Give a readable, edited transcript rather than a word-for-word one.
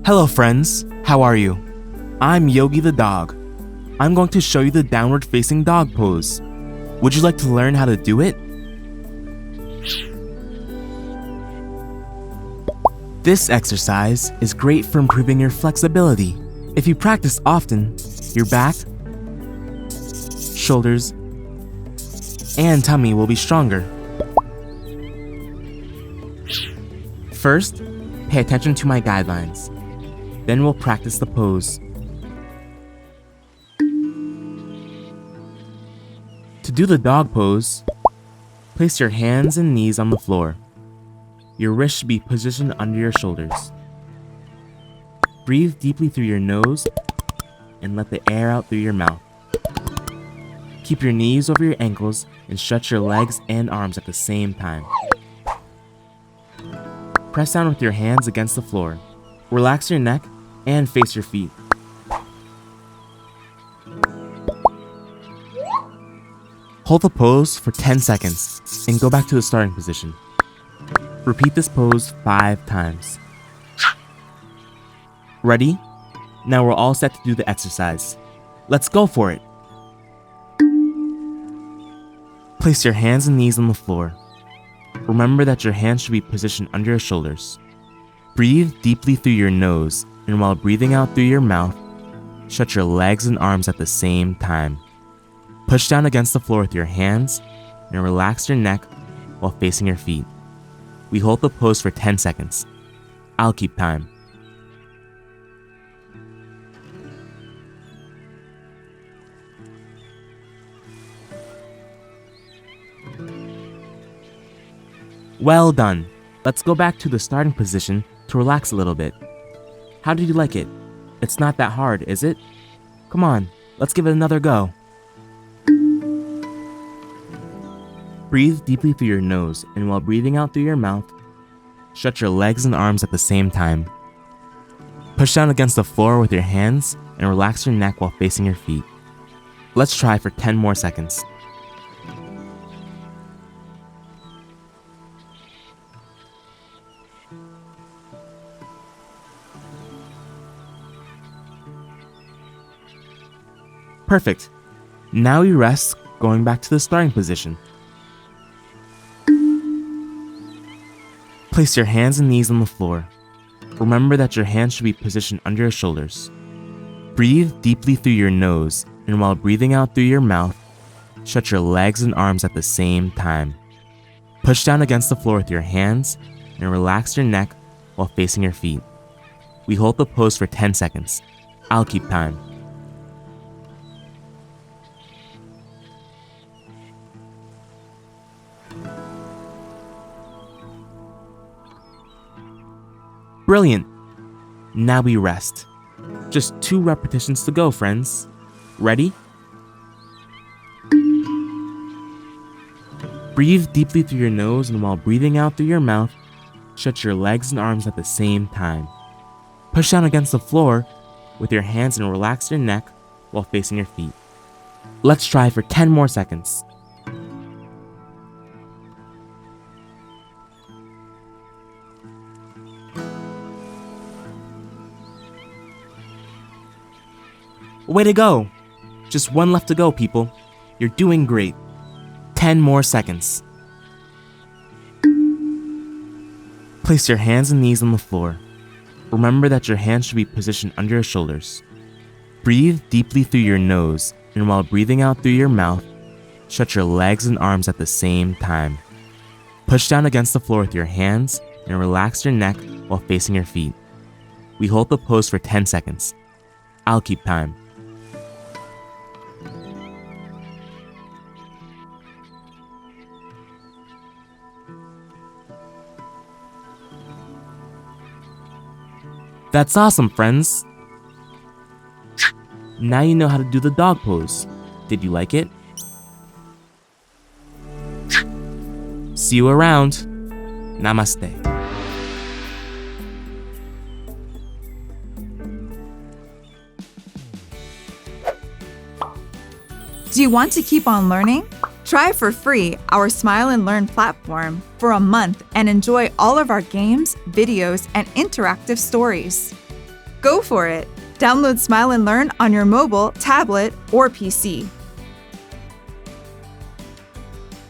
Hello friends, how are you? I'm Yogi the dog. I'm going to show you the downward facing dog pose. Would you like to learn how to do it? This exercise is great for improving your flexibility. If you practice often, your back, shoulders, and tummy will be stronger. First, pay attention to my guidelines. Then we'll practice the pose. To do the dog pose, place your hands and knees on the floor. Your wrists should be positioned under your shoulders. Breathe deeply through your nose and let the air out through your mouth. Keep your knees over your ankles and stretch your legs and arms at the same time. Press down with your hands against the floor. Relax your neck and face your feet. Hold the pose for 10 seconds and go back to the starting position. Repeat this pose 5 times. Ready? Now we're all set to do the exercise. Let's go for it. Place your hands and knees on the floor. Remember that your hands should be positioned under your shoulders. Breathe deeply through your nose, and while breathing out through your mouth, stretch your legs and arms at the same time. Push down against the floor with your hands and relax your neck while facing your feet. We hold the pose for 10 seconds. I'll keep time. Well done. Let's go back to the starting position to relax a little bit. How did you like it? It's not that hard, is it? Come on, let's give it another go. Breathe deeply through your nose, and while breathing out through your mouth, stretch your legs and arms at the same time. Push down against the floor with your hands and relax your neck while facing your feet. Let's try for 10 more seconds. Perfect. Now you rest, going back to the starting position. Place your hands and knees on the floor. Remember that your hands should be positioned under your shoulders. Breathe deeply through your nose, and while breathing out through your mouth, stretch your legs and arms at the same time. Push down against the floor with your hands and relax your neck while facing your feet. We hold the pose for 10 seconds. I'll keep time. Brilliant! Now we rest. Just 2 repetitions to go, friends. Ready? Breathe deeply through your nose, and while breathing out through your mouth, stretch your legs and arms at the same time. Push down against the floor with your hands and relax your neck while facing your feet. Let's try for 10 more seconds. Way to go! Just 1 left to go, people. You're doing great. 10 more seconds. Place your hands and knees on the floor. Remember that your hands should be positioned under your shoulders. Breathe deeply through your nose, and while breathing out through your mouth, stretch your legs and arms at the same time. Push down against the floor with your hands and relax your neck while facing your feet. We hold the pose for 10 seconds. I'll keep time. That's awesome, friends! Now you know how to do the dog pose. Did you like it? See you around. Namaste. Do you want to keep on learning? Try for free our Smile and Learn platform for a month and enjoy all of our games, videos, and interactive stories. Go for it! Download Smile and Learn on your mobile, tablet, or PC.